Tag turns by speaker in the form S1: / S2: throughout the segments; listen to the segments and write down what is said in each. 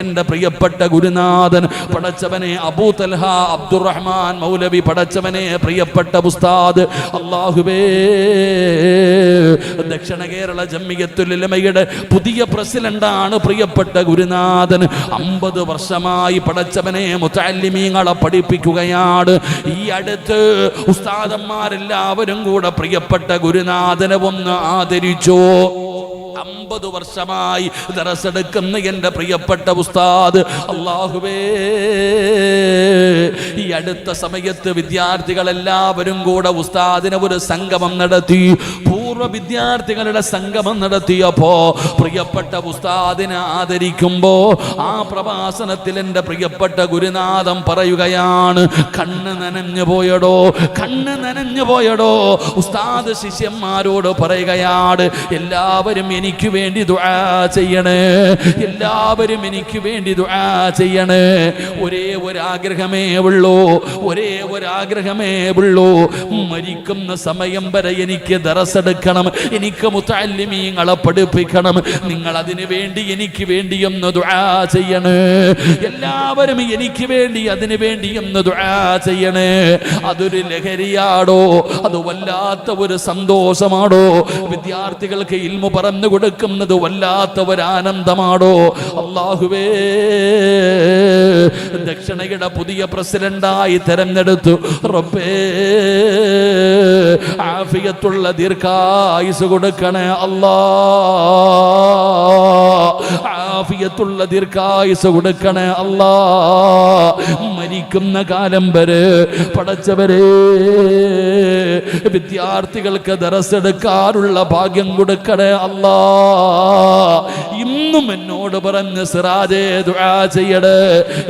S1: എന്റെ പ്രിയപ്പെട്ട ഗുരുനാഥൻ പടച്ചവനെ അബൂ തൽഹ അബ്ദുറഹ്മാൻ മൗലവി, പടച്ചവനെ പ്രിയപ്പെട്ട ഉസ്താദ്, അല്ലാഹുവേ ദക്ഷിണ കേരള ജംഇയ്യത്തുൽ ഉലമയുടെ പുതിയ പ്രസിഡന്റാണ് പ്രിയപ്പെട്ട ഗുരുനാഥൻ. 50 വർഷമായി പടച്ചവനെ മുതഅല്ലിമീങ്ങളെ പഠിപ്പിക്കുകയാണ്. ഈ അടുത്ത് ഉസ്താദന്മാരെല്ലാവരും കൂടെ പ്രിയപ്പെട്ട ഗുരുനാഥനെ ഒന്ന് ആദരിച്ചു. 50 വർഷമായി ദറസെടുക്കുന്ന എൻ്റെ പ്രിയപ്പെട്ട ഉസ്താദ്, അല്ലാഹുവേ ഈ അടുത്ത സമയത്ത് വിദ്യാർത്ഥികളെല്ലാവരും കൂടെ ഉസ്താദിനെ ഒരു സംഗമം നടത്തി. പൂർവ്വ വിദ്യാർത്ഥികളുടെ സംഗമം നടത്തിയപ്പോ പ്രിയപ്പെട്ട ഉസ്താദിനെ ആദരിക്കുമ്പോ ആ പ്രഭാഷണത്തിൽ എൻ്റെ പ്രിയപ്പെട്ട ഗുരുനാഥൻ പറയുകയാണ്, കണ്ണ് നനഞ്ഞു പോയടോ, കണ്ണ് നനഞ്ഞു പോയടോ. ഉസ്താദ് ശിഷ്യന്മാരോട് പറയുകയാണ്, എല്ലാവരും എനിക്ക് വേണ്ടി ദുആ ചെയ്യണേ, എല്ലാവരും എനിക്ക് വേണ്ടി ദുആ ചെയ്യണേ. ഒരേ ഒരാഗ്രഹമേ ഉള്ളൂ, ഒരേ ഒരാഗ്രഹമേ ഉള്ളൂ. മരിക്കുന്ന സമയം വരെ എനിക്ക് ദറസെടുക്കണം, എനിക്ക് മുതഅല്ലിമീങ്ങളെ പഠിപ്പിക്കണം. നിങ്ങൾ അതിനു വേണ്ടി എനിക്ക് വേണ്ടി ഒന്ന് ദുആ ചെയ്യണേ. എല്ലാവരും എനിക്ക് വേണ്ടി അതിനു വേണ്ടി ഒന്ന് ദുആ ചെയ്യണേ. അതൊരു ലഹരിയാടോ, അത് വല്ലാത്ത ഒരു സന്തോഷമാടോ. വിദ്യാർത്ഥികൾക്ക് ഇൽമു പറഞ്ഞു കൊടുക്കുന്നത് വല്ലാത്ത ഒരു ആനന്ദമാടോ. അല്ലാഹുവേ ദക്ഷിണയുടെ പുതിയ പ്രസിഡന്റായി തെരഞ്ഞെടുത്തു. റബ്ബേ ആഫിയത്തുള്ള ദീർഘായുസ് കൊടുക്കണേ അല്ലാ, ആഫിയത്തുള്ള ദീർഘായുസ് കൊടുക്കണേ അല്ലാ. മരിക്കുന്ന കാലം വരെ പടച്ചവരെ വിദ്യാർത്ഥികൾക്ക് ദറസെടുക്കാനുള്ള ഭാഗ്യം കൊടുക്കണേ അല്ലാ. ഇന്നും എന്നോട് പറഞ്ഞ് സിറാജേ ദുആ ചെയ്യടേ.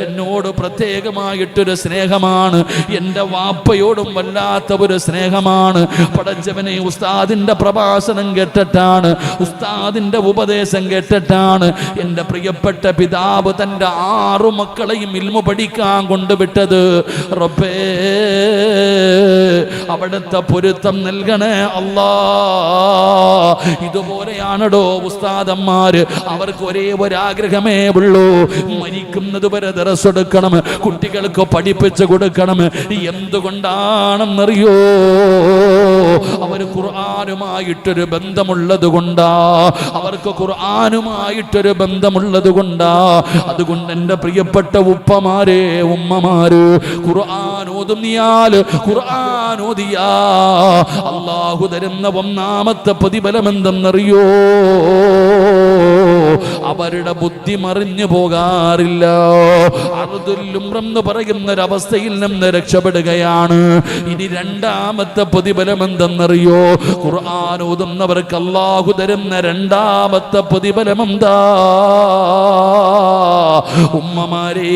S1: എന്നോട് പ്രത്യേകമായിട്ടൊരു സ്നേഹമാണ്, എൻ്റെ വാപ്പയോടും വല്ലാത്ത ഒരു സ്നേഹമാണ്. പടച്ചവനെ ഉസ്താദിന്റെ പ്രഭാഷണം കേട്ടിട്ടാണ്, ഉസ്താദിന്റെ ഉപദേശം കേട്ടിട്ടാണ് എൻ്റെ പ്രിയപ്പെട്ട പിതാവ് തൻ്റെ 6 മക്കളെയും ഇൽമു പഠിക്കാൻ കൊണ്ടുവിട്ടത്. റബ്ബേ അവിടുത്തെ പൊരുത്തം നൽകണേ അല്ലാ. ഇതുപോലെയാണടോ ഉസ്താദന്മാര്, അവർക്ക് ഒരേ ഒരാഗ്രഹമേ ഉള്ളൂ, മരിക്കുന്നത് വരെ ദറസെടുക്കണം, കുട്ടികൾക്ക് പഠിപ്പിച്ചു കൊടുക്കണം. എന്തുകൊണ്ടാണെന്നറിയോ? അവർ ഖുർആനുമായിട്ടൊരു ബന്ധമുള്ളത് കൊണ്ടാ, അവർക്ക് ഖുർആനുമായിട്ടൊരു ബന്ധമുള്ളത് കൊണ്ടാ. അതുകൊണ്ട് എൻ്റെ പ്രിയപ്പെട്ട ഉപ്പമാരെ ഉമ്മമാര്, ഖുർആൻ ഓതുന്നിയാൽ, ഖുർആൻ ഓതിയാ അല്ലാഹു തരുന്ന ഒന്നാമത്തെ പ്രതിഫലം എന്തെന്നറിയോ? അവരുടെ ബുദ്ധി മറിഞ്ഞു പോകാറില്ല. എന്ന് പറയുന്നൊരവസ്ഥയിൽ നിന്ന് രക്ഷപ്പെടുകയാണ്. ഇനി രണ്ടാമത്തെ പ്രതിഫലം എന്തെന്നറിയോ? ഖുർആൻ ഓതുന്നവർക്ക് അല്ലാഹു തരുന്ന രണ്ടാമത്തെ പ്രതിഫലം എന്താ? ഉമ്മമാരേ,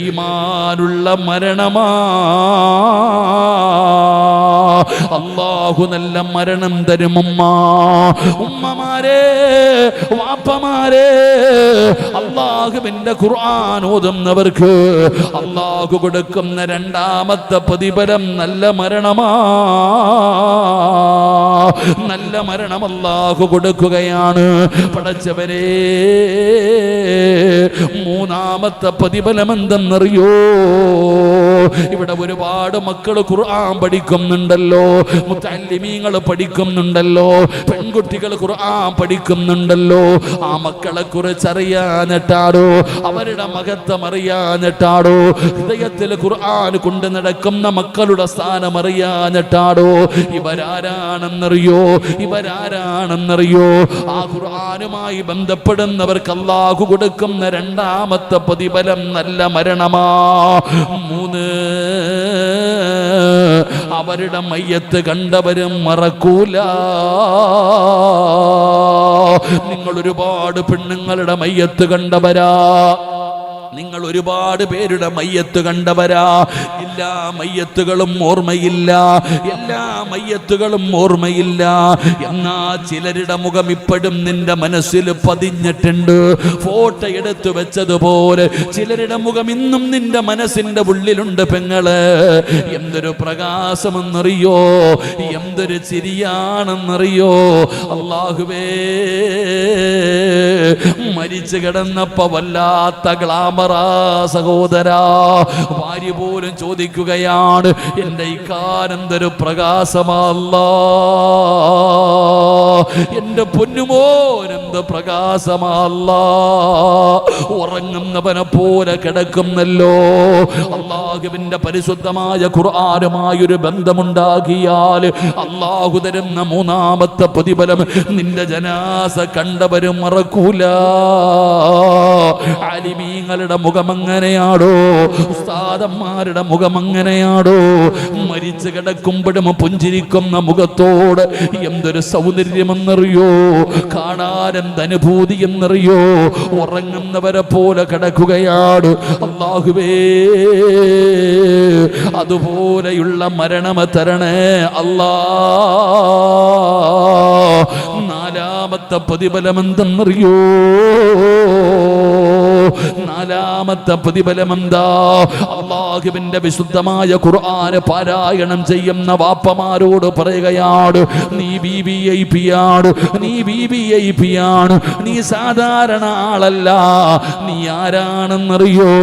S1: ഈമാനുള്ള മരണമാ. അല്ലാഹു നല്ല മരണം തരും. ഉമ്മമാരെ, വാപ്പമാരെ, അല്ലാഹുവിന്റെ ഖുർആൻ ഓതുന്നവർക്ക് അല്ലാഹു കൊടുക്കുന്ന രണ്ടാമത്തെ പ്രതിഫലം നല്ല മരണമാ. നല്ല മരണം അല്ലാഹു കൊടുക്കുകയാണ്. പടച്ചവരെ മൂന്നാമത്തെ പ്രതിഫലം എന്തെന്നറിയോ? ഇവിടെ ഒരുപാട് മക്കൾ ഖുർആൻ പഠിക്കുന്നുണ്ടല്ലോ, മുതഅല്ലിമീങ്ങൾ പഠിക്കുന്നുണ്ടല്ലോ, പെൺകുട്ടികൾ ഖുർആൻ പഠിക്കുന്നുണ്ടല്ലോ. ആ മക്കളെ കുറിച്ച് അറിയാനിട്ടാടോ, അവരുടെ മഹത്വം അറിയാനിട്ടാടോ, ഹൃദയത്തിൽ ഖുർആൻ കൊണ്ട് നടക്കുന്ന മക്കളുടെ സ്ഥാനം അറിയാനിട്ടാടോ. ഇവരാരാണെന്നറിയോ? ഇവരാരാണെന്നറിയോ? ആ ഖുർആനുമായി ബന്ധപ്പെടുന്നവർക്ക് അല്ലാഹു കൊടുക്കുന്ന രണ്ടാമത്തെ പ്രതിഫലം നല്ല മരണമാ. 3, അവരുടെ മയ്യത്ത് കണ്ടവരും മറക്കൂല. നിങ്ങൾ ഒരുപാട് പെണ്ണുങ്ങളുടെ മയ്യത്ത് കണ്ടവരാ, നിങ്ങൾ ഒരുപാട് പേരുടെ മയ്യത്ത് കണ്ടവരാ. എല്ലാ മയ്യത്തുകളും ഓർമ്മയില്ല, എല്ലാ മയ്യത്തുകളും ഓർമ്മയില്ല. എന്നാ ചിലരുടെ മുഖം ഇപ്പോഴും നിന്റെ മനസ്സിൽ പതിഞ്ഞിട്ടുണ്ട്. ഫോട്ടോ എടുത്തു വെച്ചതുപോലെ ചിലരുടെ മുഖം ഇന്നും നിന്റെ മനസ്സിന്റെ ഉള്ളിലുണ്ട്. പെങ്ങള്, എന്തൊരു പ്രകാശമെന്നറിയോ, എന്തൊരു ചിരിയാണെന്നറിയോ. അല്ലാഹുവേ, മരിച്ചു കിടന്നപ്പോ വല്ലാത്ത ഗ്ലാമറാ സഹോദരാ. ഭാര്യ പോലും ചോദിക്കുകയാണ്, എന്റെ ഇക്കാനെന്തൊരു പ്രകാശമല്ലാ, എന്റെ പൊന്നുമോനെന്ത് പ്രകാശമല്ലാ. ഉറങ്ങുന്നവനെ പോലെ കിടക്കുന്നല്ലോ. അല്ലാഹുവിന്റെ പരിശുദ്ധമായ ഖുർആനുമായൊരു ബന്ധമുണ്ടാകിയാൽ അല്ലാഹു തരുന്ന മൂന്നാമത്തെ പ്രതിഫലം നിന്റെ ജനാസ കണ്ടവരും മറക്കൂല. ആലിമീങ്ങളുടെ മുഖം അങ്ങനെയാടോ, ഉസ്താദന്മാരുടെ മുഖം അങ്ങനെയാടോ. മരിച്ചു കിടക്കുമ്പോഴും പുഞ്ചിരിക്കുന്ന മുഖത്തോട് എന്തൊരു സൗന്ദര്യമെന്നറിയോ, കാണാനെന്തനുഭൂതി എന്നറിയോ. ഉറങ്ങുന്നവരെ പോലെ കിടക്കുകയാണ്. അല്ലാഹുവേ, അതുപോലെയുള്ള മരണം തരണേ അല്ലാ. നാലാമത്തെ പ്രതിഫലം എന്തെന്നറിയോ? നാലാമത്തെ പ്രതിഫലം എന്താ? അല്ലാഹുവിന്റെ വിശുദ്ധമായ ഖുർആന് പാരായണം ചെയ്യുന്ന വാപ്പമാരോട് പറയുകയാണ്, നീ VIP ആണ്, നീ VIP ആണ്, നീ സാധാരണ ആളല്ല. നീ ആരാണെന്നറിയോ?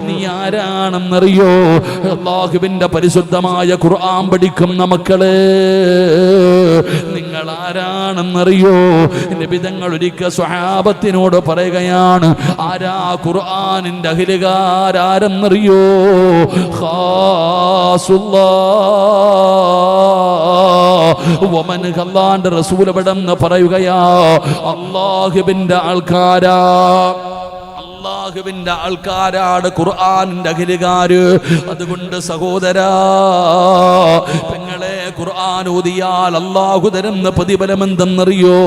S1: നീ ആരാണെന്നറിയോ? അല്ലാഹുവിന്റെ പരിശുദ്ധമായ ഖുർആൻ പഠിക്കുന്ന മക്കളെ, നിങ്ങൾ ആരാണെന്നറിയോ? നബി തങ്ങൾ ഒരിക്കൽ സ്വഹാബത്തിനോട് പറയുകയാണ്, ആരാ ഖുർആനിന്റെ അഹ്ലുകാരെന്നറിയോ? ഖാസുല്ലാഹ് വമൻ ഖല്ലാന്റെ റസൂൽ എവിടെന്ന് പറയുകയാ, അല്ലാഹുവിന്റെ ആൾക്കാരാ. അല്ലാഹുവിന്റെ ആൾക്കാരാണ് ഖുർആനിന്റെ അഹ്ലുകാര്. അതുകൊണ്ട് സഹോദരാ, പെങ്ങളെ, ഖുർആൻ ഓതിയാൽ അല്ലാഹു തരുന്ന പ്രതിഫലം എന്തെന്നറിയോ?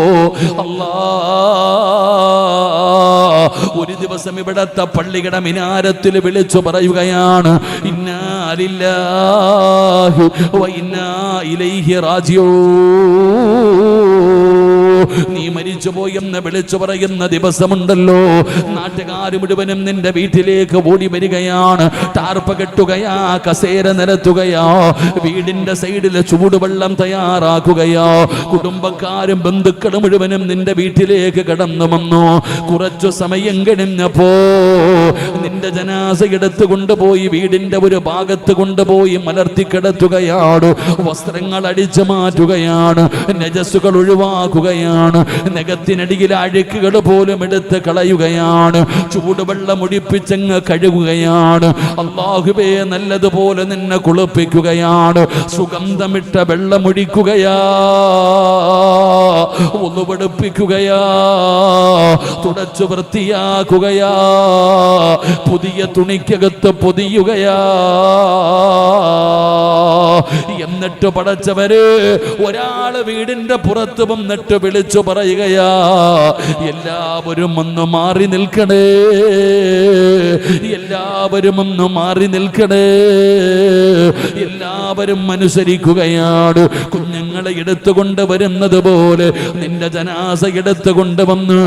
S1: ഒരു ദിവസം ഇവിടത്തെ പള്ളിയുടെ മിനാരത്തിൽ വിളിച്ചു പറയുകയാണ്, ഇന്നാ ലില്ലാഹി വ ഇന്നാ ഇലൈഹി റാജിഊൻ. നീ മരിച്ചുപോയെന്ന് വിളിച്ചു പറയുന്ന ദിവസമുണ്ടല്ലോ, നാട്ടുകാർ മുഴുവനും നിന്റെ വീട്ടിലേക്ക് ഓടി വരികയാണ്. ടാർപ്പ കെട്ടുകയാ, കസേര നിരത്തുകയാ, വീടിന്റെ സൈഡിൽ ചൂടുവെള്ളം തയ്യാറാക്കുകയാ. കുടുംബക്കാരും ബന്ധുക്കളും മുഴുവനും നിന്റെ വീട്ടിലേക്ക് കടന്നു വന്നു. കുറച്ചു സമയം കഴിഞ്ഞപ്പോ നിന്റെ ജനാസ എടുത്തു കൊണ്ടുപോയി വീടിന്റെ ഒരു ഭാഗത്ത് കൊണ്ടുപോയി മലർത്തി കിടത്തുകയാണ്. വസ്ത്രങ്ങൾ അടിച്ചു മാറ്റുകയാണ്, നജസ്സുകൾ ഒഴിവാക്കുകയാണ്, നഖത്തിനടിയിൽ അഴുക്കുകൾ പോലും എടുത്ത് കളയുകയാണ്, ചൂടുവെള്ളം ഒഴിപ്പിച്ചങ്ങ് കഴുകുകയാണ്. അല്ലാഹുവേ, നല്ലതുപോലെ നിന്നെ കുളിപ്പിക്കുകയാണ്, സുഗന്ധമിട്ട വെള്ളമൊഴിക്കുകയാ, ഒന്നുപടുപ്പിക്കുകയാ, തുടച്ചു വൃത്തിയാക്കുകയാ, പുതിയ തുണിക്കകത്ത് പൊതിയുകയാ. എന്നിട്ട് പടച്ചവര് ഒരാള് വീടിന്റെ പുറത്ത് വന്നിട്ട് വിളിച്ചു പറയുകയാ, എല്ലാവരും ഒന്ന് മാറി നിൽക്കണേ, എല്ലാവരും ഒന്ന് മാറി നിൽക്കണേ. എല്ലാവരും അനുസരിക്കുകയാണ്. കുഞ്ഞുങ്ങളെ എടുത്തുകൊണ്ട് വരുന്നത് പോലെ നിന്റെ ജനാസ എടുത്തുകൊണ്ട് വന്ന്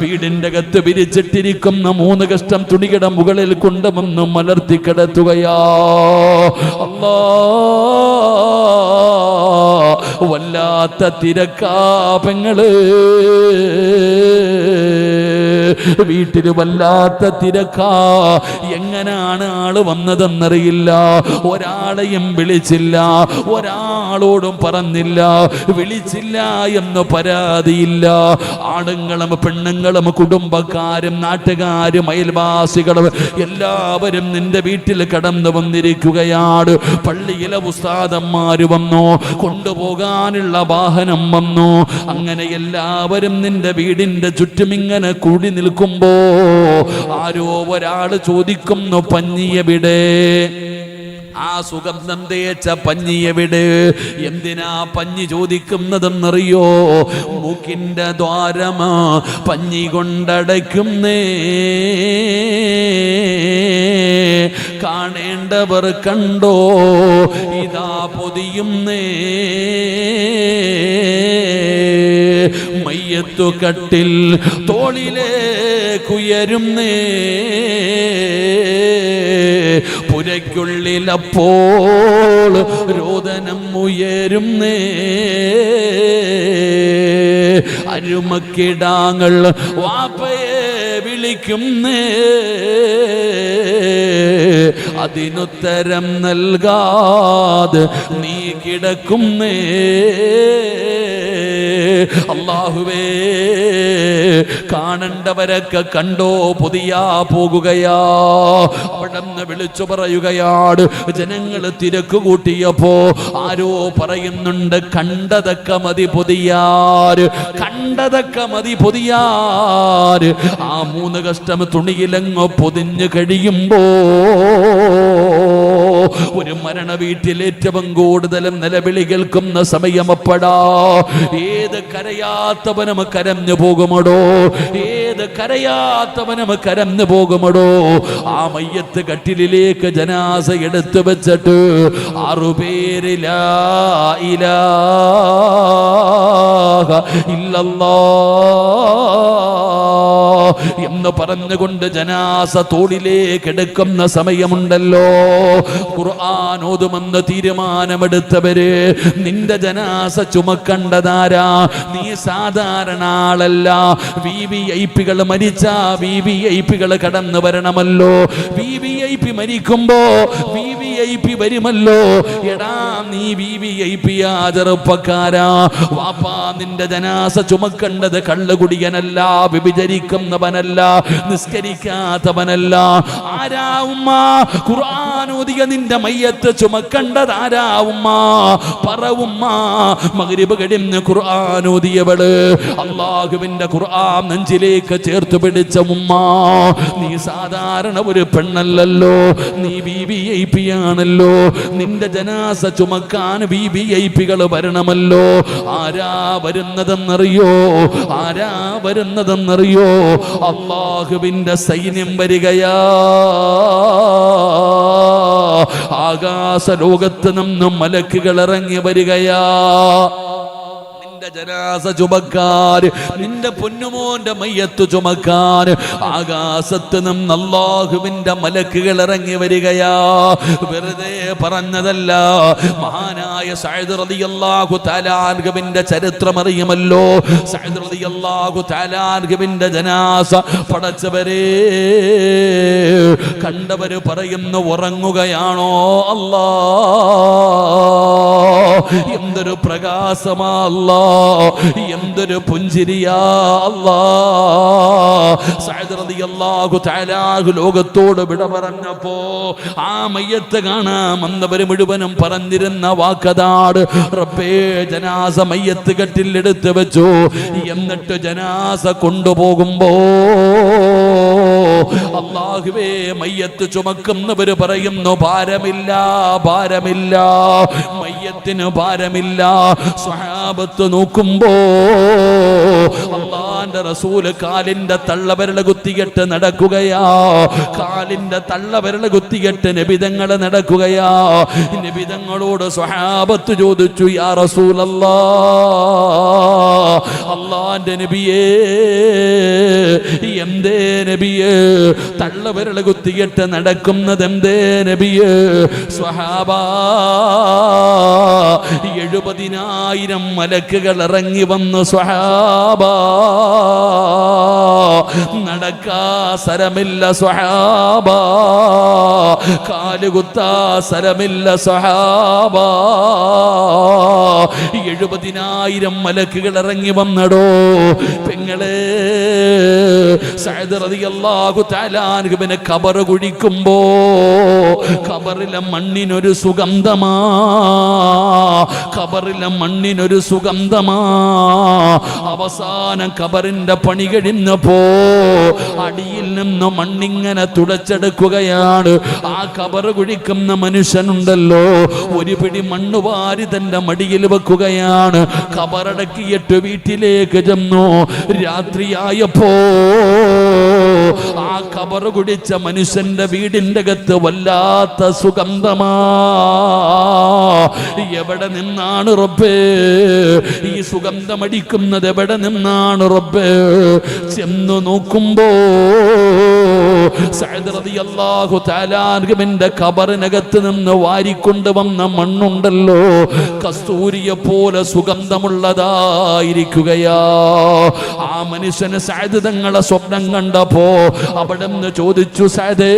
S1: വീടിന്റെ അകത്ത് വിരിച്ചിട്ടിരിക്കുന്ന 3 കഷ്ടം തുണിയുടെ മുകളിൽ കൊണ്ടുവന്ന് മലർത്തി കിടത്തുകയാ. അല്ലാ, വല്ലാത്ത തിരക്കാ പെങ്ങള്, വീട്ടിൽ വല്ലാത്ത തിരക്കാ. എങ്ങനാണ് ആള് വന്നതെന്നറിയില്ല. ഒരാളെയും വിളിച്ചില്ല, ഒരാളോടും പറഞ്ഞില്ല, വിളിച്ചില്ല എന്ന് പരാതിയില്ല. ആണുങ്ങളും പെണ്ണുങ്ങളും കുടുംബക്കാരും നാട്ടുകാരും അയൽവാസികളും എല്ലാവരും നിന്റെ വീട്ടിൽ കടന്നു വന്നിരിക്കുകയാണ്. പള്ളിയിലെ ഉസ്താദന്മാര് വന്നു, കൊണ്ടുപോകാനുള്ള വാഹനം വന്നു. അങ്ങനെ എല്ലാവരും നിന്റെ വീടിന്റെ ചുറ്റും ഇങ്ങനെ കൂടി നിൽക്കുമ്പോ ആരോ ഒരാള് ചോദിക്കുന്നു, പഞ്ഞിയെവിടെ? ആ സുഗന്ധം തേച്ച പഞ്ഞി എവിടെ? എന്തിനാ പഞ്ഞി ചോദിക്കുന്നതെന്നറിയോ? മൂക്കിന്റെ ദ്വാരമാ പഞ്ഞി കൊണ്ടടയ്ക്കുന്നേ. കാണേണ്ടവർ കണ്ടോ, ഇതാ പൊതിയുന്നേ. മയ്യത്തു കട്ടിൽ തോളിലേക്കുയരുന്നേ. പുരയ്ക്കുള്ളിലപ്പോൾ രോദനം ഉയരുന്നേ. അരുമക്കിടാങ്ങൾ വാപ്പയെ വിളിക്കുന്നേ. അതിനുത്തരം നൽകാതെ നീ കിടക്കുന്നേ. അല്ലാഹുവേ, കാണണ്ടവരൊക്കെ കണ്ടോ, പൊതിയാ പോകുകയാ. അവിടെന്ന് വിളിച്ചു പറയുകയാണ്. ജനങ്ങൾ തിരക്ക് കൂട്ടിയപ്പോ ആരോ പറയുന്നുണ്ട്, കണ്ടതൊക്കെ മതി പൊതിയാർ, കണ്ടതൊക്കെ മതി പൊതിയാർ. ആ 3 കഷ്ടം തുണിയിലങ്ങ് പൊതിഞ്ഞു കഴിയുമ്പോ ഒരു മരണ വീട്ടിൽ ഏറ്റവും കൂടുതലും നിലവിളി കേൾക്കുന്ന സമയമപ്പെടാ. ഏത് കരയാത്തവനും കരഞ്ഞു പോകുമടോ, ഏത് കരയാത്തവനും കരഞ്ഞു പോകുമടോ. ആ മയ്യത്ത് കട്ടിലിലേക്ക് ജനാസ എടുത്തു വെച്ചിട്ട് 6 പേര് ലാ ഇലാഹ ഇല്ലല്ലാഹ് എന്ന് പറഞ്ഞുകൊണ്ട് ജനാസ തോളിലേക്ക് എടുക്കുന്ന സമയമുണ്ടല്ലോ. ഖുർആൻ ഓതുമെന്ന് തീരുമാനമെടുത്തവര്, നിന്റെ ജനാസ ചുമക്കണ്ടതാരാ? നീ സാധാരണ ആളല്ല. VVIPകൾ മരിച്ചാ VVIPകൾ കടന്നു വരണമല്ലോ. VVIP മരിക്കുമ്പോ VVIP വരുമല്ലോ. എടാ, നീ VVIP ആ ചെറുപ്പക്കാരാ. വാപ്പാ, നിന്റെ ജനാസ ചുമക്കേണ്ടത് കള്ളുകുടിയനല്ല, വ്യഭിചരിക്കുന്നവനല്ല, നിസ്കരിക്കാത്തവനല്ല. ആരാ ഉമ്മ? ഖുർആൻ ഓതിയ നിന്റെ മയ്യത്ത് ചുമക്കേണ്ടത് ആരാ ഉമ്മ? പറ ഉമ്മ. മഗ്രിബ് കഴിഞ്ഞ് ഖുർആൻ ഓതിയവള്, അല്ലാഹുവിന്റെ ഖുർആൻ നെഞ്ചിലേക്ക് ചേർത്ത് പിടിച്ച ഉമ്മ. നീ സാധാരണ ഒരു പെണ്ണല്ലല്ലോ, നീ VVIP ആണല്ലോ. നിന്റെ ജനാസ ചുമക്കാൻ VVIPകൾ വരണമല്ലോ. ആരാ വരുന്നതെന്നറിയോ? ആരാ വരുന്നതെന്നറിയോ? അല്ലാഹുവിന്റെ സൈന്യം വരികയാ. ആകാശ ലോകത്ത് നിന്നും മലക്കുകൾ ഇറങ്ങി വരികയാ. നിന്റെ ജനാസ ചുമക്കാൻ, നിന്റെ പൊന്നുമോന്റെ മയ്യത്ത് ചുമക്കാൻ ആകാശത്ത് നിന്ന് അല്ലാഹുവിന്റെ മലക്കുകൾ ഇറങ്ങി വരികയാ. വെറുതെ പറഞ്ഞതല്ല. മഹാനായ സഅദ് റളിയല്ലാഹു തആല അൻഹുവിന്റെ ചരിത്രം അറിയുമല്ലോ. സഅദ് റളിയല്ലാഹു തആല അൻഹുവിന്റെ ജനാസ പടച്ചവരെ കണ്ടവര് പറയുന്നു, ഉറങ്ങുകയാണോ? അല്ലാ, എന്തൊരു പ്രകാശമാ അല്ലാ, എന്തൊരു പുഞ്ചിരിയാ അല്ലാ. സഅദ് റളിയല്ലാഹു തആല ലോകത്തോട് വിട പറഞ്ഞപ്പോ ആ മയ്യത്ത് കാണാൻ വന്നവര് മുഴുവനും പറഞ്ഞിരുന്ന വാക്കതാണ്, റബ്ബേ, ജനാസ മയ്യത്ത് കെട്ടിൽ എടുത്തു വെച്ചു. എന്നിട്ട് ജനാസ കൊണ്ടുപോകുമ്പോ അല്ലാഹുവേ, മയ്യത്ത് ചുമക്കുന്നവര് പറയുന്നു, ഭാരമില്ല, ഭാരമില്ല, മയ്യത്തിന് ഭാരമില്ല. സ്വഹാബത്ത് നോക്കുമ്പോ അല്ലാഹുവിന്റെ റസൂല് കാലിന്റെ തള്ളവിരൽ കുത്തിയിട്ട് നടക്കുകയാ. കാലിന്റെ തള്ളവിരൽ കുത്തിയിട്ട് നബിതങ്ങൾ നടക്കുകയാ. നബിതങ്ങളോട് സ്വഹാബത്ത് ചോദിച്ചു, യാ റസൂലല്ലാഹ്, അല്ലാഹുവിന്റെ നബിയേ, എന്തേ നബിയേ തള്ളവിരൽ കുത്തിയിട്ട് നടക്കുന്നത്? എന്തേ നബിയേ? സ്വഹാബാ, 70,000 മലക്കുകൾ ഇറങ്ങി വന്നു. സ്വഹാബാ, നടക്കാ സ്ഥലമില്ല. സ്വഹാബാ, കാലുകുത്താ സ്ഥലമില്ല. സ്വഹാബാ, 70,000 മലക്കുകൾ ഇറങ്ങി വന്നടോ. പെങ്ങളെ, സഅദ് റളിയല്ലാഹു തആല അൻഹുവിനെ ഖബർ കുഴിക്കുമ്പോ ഖബറിലെ മണ്ണിനൊരു സുഗന്ധമാ, ഖബറിലെ മണ്ണിനൊരു സുഗന്ധമാ. അവസാനം ഖബറിന്റെ പണി കഴിഞ്ഞപ്പോ അടിയിൽ നിന്ന് മണ്ണിങ്ങനെ തുടച്ചെടുക്കുകയാണ്. ആ ഖബർ കുഴിക്കുന്ന മനുഷ്യനുണ്ടല്ലോ, ഒരു പിടി മണ്ണ് വാരി തന്റെ മടിയിൽ വെക്കുകയാണ്. ഖബറടക്കിയിട്ട് വീട്ടിലേക്ക് ചെന്നു. രാത്രിയായപ്പോ ആ ഖബർ കുടിച്ച മനുഷ്യന്റെ വീടിന്റെ അകത്ത് വല്ലാത്ത സുഗന്ധമാ. എവിടെ നിന്നാണ് റബ്ബേ ഈ സുഗന്ധമടിക്കുന്നത്? എവിടെ നിന്നാണ് റബ്ബേ? ചെന്നു നോക്കുമ്പോ സഅദ് റളിയല്ലാഹു തആല അൻഹുവിന്റെ ഖബറിനകത്ത് നിന്ന് വാരിക്കൊണ്ടുവന്ന മണ്ണുണ്ടല്ലോ, കസ്തൂരിയെ പോലെ സുഗന്ധമുള്ളതായിരിക്കുകയാ. ആ മനുഷ്യന് സഅദ് തങ്ങളെ സ്വപ്നം കണ്ടപ്പോ അവിടെ നിന്ന് ചോദിച്ചു, സഅദേ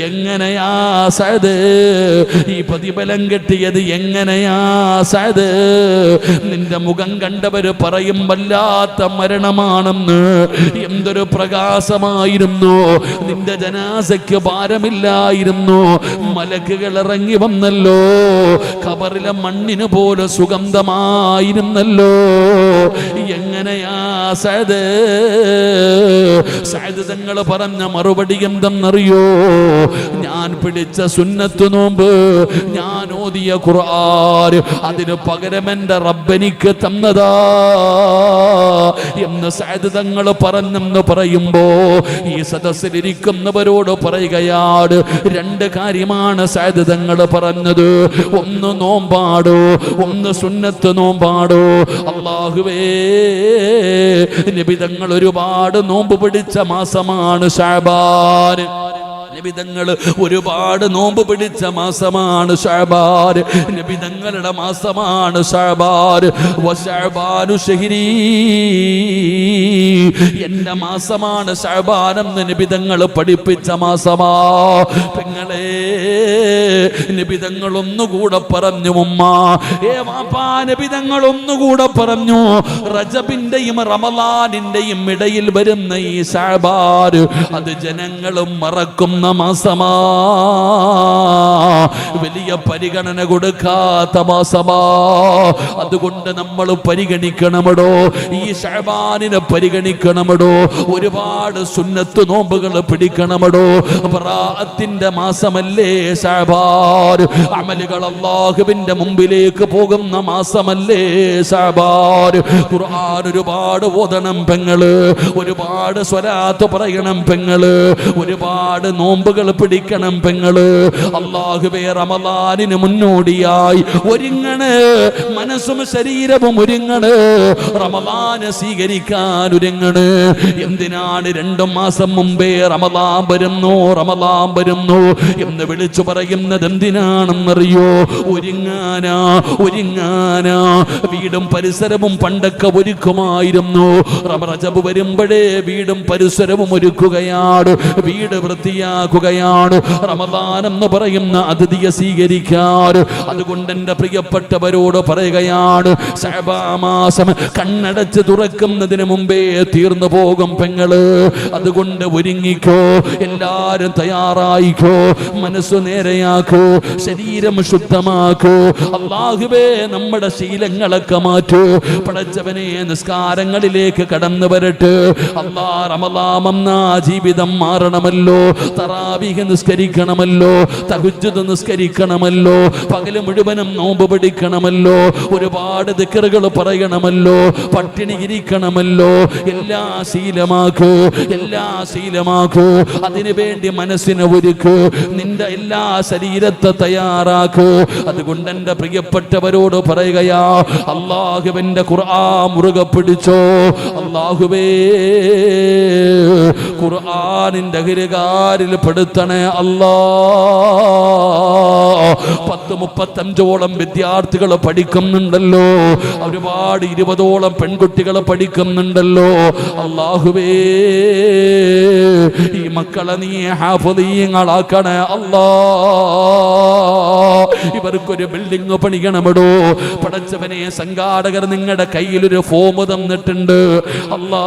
S1: എങ്ങനെയാ സഅദ് ഈ പ്രതിഫലം കിട്ടിയത്? എങ്ങനെയാ സഅദ്? നിന്റെ മുഖം കണ്ടവര് പറയും വല്ലാത്ത മരണമാണെന്ന്. എന്തൊരു പ്രകാശമായിരുന്നു, നിന്റെ ജനാസയ്ക്ക് ഭാരമില്ലായിരുന്നു. മലക്കുകൾ ഇറങ്ങി വന്നല്ലോ, ഖബറിലെ മണ്ണിന് പോലെ സുഗന്ധമായിരുന്നല്ലോ. എങ്ങനെയാ സഅദ്? സഅദ് തങ്ങൾ പറഞ്ഞ മറുപടി എന്തെന്നറിയോ? ഞാൻ പിടിച്ച സുന്നത്ത് നോമ്പ്, ഞാൻ ഓതിയ ഖുർആൻ, അതിന് പകരം എന്റെ റബ്ബെനിക്ക് തന്നതാ എന്ന് സഅദ് തങ്ങൾ പറഞ്ഞെന്ന് പറയുമ്പോ ഈ സദസ്സിലിരിക്കുന്നവരോട് പറയുകയാണ്, രണ്ട് കാര്യമാണ് സഅദ് തങ്ങൾ പറഞ്ഞത്. ഒന്ന് നോമ്പാടോ, ഒന്ന് സുന്നത്ത് നോമ്പാടോ. അല്ലാഹുവേ, നബി തങ്ങൾ ഒരുപാട് നോമ്പ് പിടിച്ച മാസമാണ് ശഅബാൻ. നബി തങ്ങൾ ഒരുപാട് നോമ്പ് പിടിച്ച മാസമാണ് ശഅബാൻ. നബി തങ്ങളുടെ മാസമാണ് ശഅബാൻ. വശഅബാനു ശഹ്രീ, എന്റെ മാസമാണ് ശഅബാൻ എന്ന് നബി തങ്ങൾ പഠിപ്പിച്ച മാസമാ. പെങ്ങളെ, നബി തങ്ങൾ ഒന്നുകൂടെ പറഞ്ഞു, ഉമ്മ വാപ്പാ, നബി തങ്ങൾ ഒന്നുകൂടെ പറഞ്ഞു, റജബിന്റെയും റമളാനിന്റെയും ഇടയിൽ വരുന്ന ഈ ശഅബാൻ അത് ജനങ്ങളും മറക്കുന്ന മാസമാ, വലിയ പരിഗണന കൊടുക്കാത്ത മാസമാ. അതുകൊണ്ട് നമ്മൾ പരിഗണിക്കണമടോ, ഈ ശഅബാനിനെ പരിഗണിക്കണമടോ. ഒരുപാട് സുന്നത്ത് നോമ്പുകൾ പിടിക്കണമടോ. ബറാഅത്തിന്റെ മാസമല്ലേ ശഅബാൻ? അമലുകൾ അല്ലാഹുവിന്റെ മുമ്പിലേക്ക് പോകുന്ന മാസമല്ലേ ശഅബാൻ? ഖുർആൻ ഒരുപാട് ഓതണം പെങ്ങള്, ഒരുപാട് സ്വലാത്ത് പറയണം പെങ്ങള്, ഒരുപാട് നോമ്പുകൾ പിടിക്കണം പെങ്ങള്. അല്ലാഹുവേ, റമളാനിന് മുന്നോടിയായി ഒരുങ്ങണ്, മനസ്സും ശരീരവും ഒരുങ്ങണ്, റമളാനെ സ്വീകരിക്കാൻ ഒരുങ്ങണ്. എന്തിനാണ് 2 മാസം മുമ്പേ റമളാൻ വരുന്നു, റമളാൻ വരുന്നു എന്ന് വിളിച്ചു പറയുന്നത്? എന്തിനാണെന്നറിയോ? ഒരുങ്ങാനാ, ഒരുങ്ങാനാ. വീടും പരിസരവും പണ്ടൊക്കെ ഒരുക്കുമായിരുന്നു. റജബ് വരുമ്പോഴേ വീടും പരിസരവും ഒരുക്കുകയാണ്, വീട് വൃത്തിയാക്കുകയാണ്, റമളാൻ എന്ന് പറയുന്ന അതിഥിയെ സ്വീകരിക്കാൻ. അതുകൊണ്ട് എൻ്റെ പ്രിയപ്പെട്ടവരോട് പറയുകയാണ്, ശഅബാൻ മാസം കണ്ണടച്ച് തുറക്കുന്നതിന് മുമ്പേ തീർന്നു പോകും പെങ്ങള്. അതുകൊണ്ട് ഒരുങ്ങിക്കോ, എല്ലാരും തയ്യാറായിക്കോ, മനസ്സു നേരെയാക്കോ, ശരീരം ശുദ്ധമാക്കോ. അല്ലാഹുവേ, നമ്മുടെ ശീലങ്ങളൊക്കെ മാറ്റൂ. പടച്ചവനെ, നിസ്കാരങ്ങളിലേക്ക് കടന്നു വരട്ടെ. അല്ലാ, റമളാൻ എന്ന ജീവിതം മാറണമല്ലോ. തറാവീഹ് നിസ്കരിക്കണമല്ലോ, തഹജ്ജുദ് നിസ്കരിക്കണമല്ലോ, പകല് മുഴുവനും നോമ്പ് പിടിക്കണമല്ലോ, ഒരുപാട് ദിക്റുകൾ പറയണമല്ലോ, പട്ടിണി ഇരിക്കണമല്ലോ. എല്ലാ ശീലമാക്കൂ, എല്ലാ ശീലമാക്കൂ. അതിനു വേണ്ടി മനസ്സിനെ ഒരുക്കൂ, നിന്റെ എല്ലാ ശരീരത്തെ തയ്യാറാക്കൂ. അതുകൊണ്ട് എൻ്റെ പ്രിയപ്പെട്ടവരോട് പറയുകയാ, അല്ലാഹുവിന്റെ ഖുർആൻ മുറുകെ പിടിച്ചോ. അല്ലാഹുവേ, ഖുർആനിന്റെ അഹ്ലുകാരിൽ പെടുത്തണേ അല്ലാ. 10-35ഓളം വിദ്യാർത്ഥികൾ പഠിക്കുന്നുണ്ടല്ലോ, ഒരുപാട് 20ഓളം പെൺകുട്ടികൾ പഠിക്കുന്നുണ്ടല്ലോ. അല്ലാഹുവേ, ഈ മക്കളെ നീ ഹാഫിളീങ്ങളാക്കണേ അല്ലാ. ഇവർക്കൊരു ബിൽഡിംഗ് പണിയണമെടോ പടച്ചവനെ. സംഘാടകർ നിങ്ങളുടെ കയ്യിലൊരു ഫോം തന്നിട്ടുണ്ട്. അല്ലാ,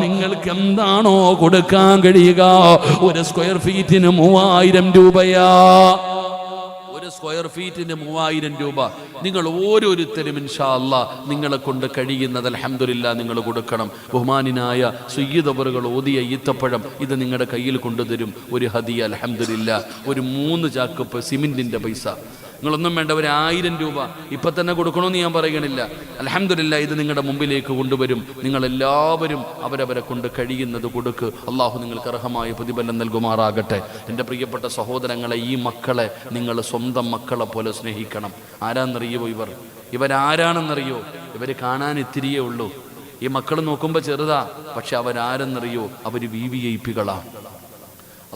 S1: നിങ്ങൾക്ക് എന്താണോ കൊടുക്കാൻ കഴിയുക, ഒരു സ്ക്വയർ ഫീറ്റിന് 3000 രൂപയാ. ഒരു സ്ക്വയർ ഫീറ്റിന് 3000 രൂപ നിങ്ങൾ ഓരോരുത്തരും ഇൻഷാ അല്ലാ നിങ്ങളെ കൊണ്ട് കഴിയുന്നത് അൽഹംദുലില്ലാ നിങ്ങൾ കൊടുക്കണം. ബഹുമാനായ സയ്യിദ് അവറുകൾ ഓതിയ ഈത്തപ്പഴം ഇത് നിങ്ങളുടെ കയ്യിൽ കൊണ്ടുതരും. ഒരു ഹദിയ അൽഹംദുലില്ലാ. ഒരു 3 ചാക്ക് സിമെന്റിന്റെ പൈസ നിങ്ങളൊന്നും വേണ്ട, ഒരു 1000 രൂപ ഇപ്പം തന്നെ കൊടുക്കണമെന്ന് ഞാൻ പറയണില്ല. അൽഹംദുലില്ലാ, ഇത് നിങ്ങളുടെ മുമ്പിലേക്ക് കൊണ്ടുവരും. നിങ്ങളെല്ലാവരും അവരവരെ കൊണ്ട് കഴിയുന്നത് കൊടുക്ക്. അള്ളാഹു നിങ്ങൾക്ക് അർഹമായ പ്രതിഫലം നൽകുമാറാകട്ടെ. എൻ്റെ പ്രിയപ്പെട്ട സഹോദരങ്ങളെ, ഈ മക്കളെ നിങ്ങൾ സ്വന്തം മക്കളെ പോലെ സ്നേഹിക്കണം. ആരാന്നറിയോ ഇവരാരാണെന്നറിയോ? ഇവർ കാണാൻ ഇത്തിരിയേ ഉള്ളൂ. ഈ മക്കൾ നോക്കുമ്പോൾ ചെറുതാ, പക്ഷെ അവരാരെന്നറിയോ? അവർ VVIPകളാണ്.